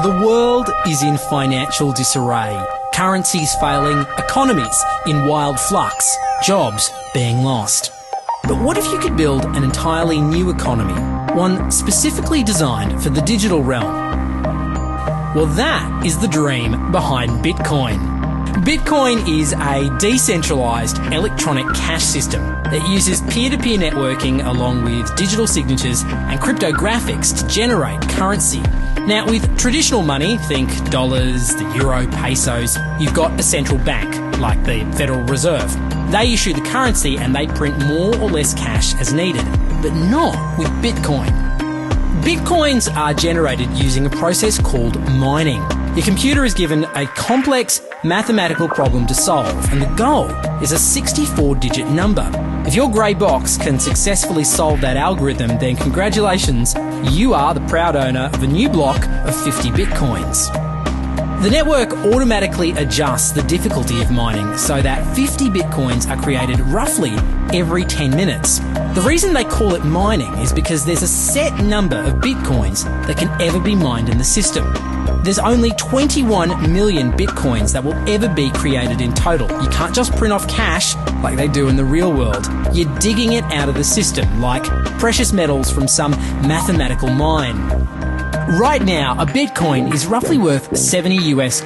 The world is in financial disarray, currencies failing, economies in wild flux, jobs being lost. But what if you could build an entirely new economy, one specifically designed for the digital realm? Well, that is the dream behind Bitcoin. Bitcoin is a decentralised electronic cash system that uses peer-to-peer networking along with digital signatures and cryptographics to generate currency. Now, with traditional money, think dollars, the euro, pesos, you've got a central bank, like the Federal Reserve. They issue the currency and they print more or less cash as needed, but not with Bitcoin. Bitcoins are generated using a process called mining. Your computer is given a complex mathematical problem to solve, and the goal is a 64-digit number. If your grey box can successfully solve that algorithm, then congratulations, you are the proud owner of a new block of 50 Bitcoins. The network automatically adjusts the difficulty of mining so that 50 Bitcoins are created roughly every 10 minutes. The reason they call it mining is because there's a set number of Bitcoins that can ever be mined in the system. There's only 21 million Bitcoins that will ever be created in total. You can't just print off cash like they do in the real world. You're digging it out of the system like precious metals from some mathematical mine. Right now, a Bitcoin is roughly worth $70 US.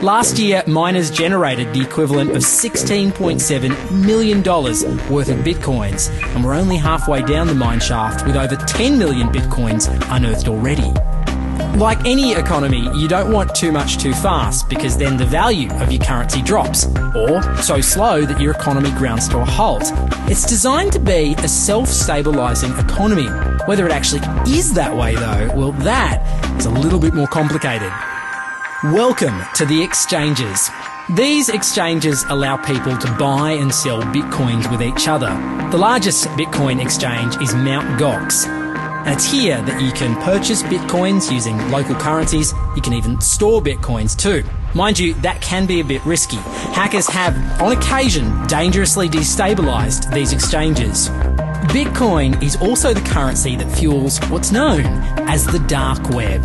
Last year, miners generated the equivalent of $16.7 million worth of Bitcoins, and we're only halfway down the mine shaft with over 10 million Bitcoins unearthed already. Like any economy, you don't want too much too fast because then the value of your currency drops, or so slow that your economy grounds to a halt. It's designed to be a self-stabilising economy. Whether it actually is that way though, well, that is a little bit more complicated. Welcome to the exchanges. These exchanges allow people to buy and sell Bitcoins with each other. The largest Bitcoin exchange is Mt. Gox. And it's here that you can purchase Bitcoins using local currencies. You can even store Bitcoins too. Mind you, that can be a bit risky. Hackers have, on occasion, dangerously destabilised these exchanges. Bitcoin is also the currency that fuels what's known as the dark web.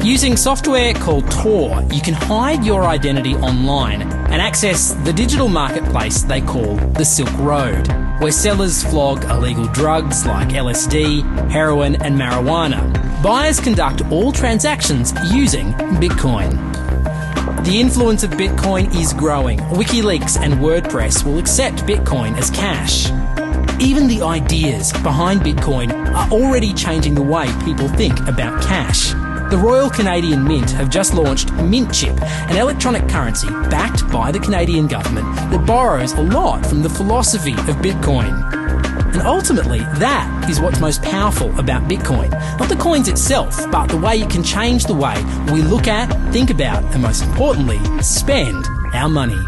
Using software called Tor, you can hide your identity online and access the digital marketplace they call the Silk Road, where sellers flog illegal drugs like LSD, heroin and marijuana. Buyers conduct all transactions using Bitcoin. The influence of Bitcoin is growing. WikiLeaks and WordPress will accept Bitcoin as cash. Even the ideas behind Bitcoin are already changing the way people think about cash. The Royal Canadian Mint have just launched MintChip, an electronic currency backed by the Canadian government that borrows a lot from the philosophy of Bitcoin. And ultimately, that is what's most powerful about Bitcoin. Not the coins itself, but the way it can change the way we look at, think about, and most importantly, spend our money.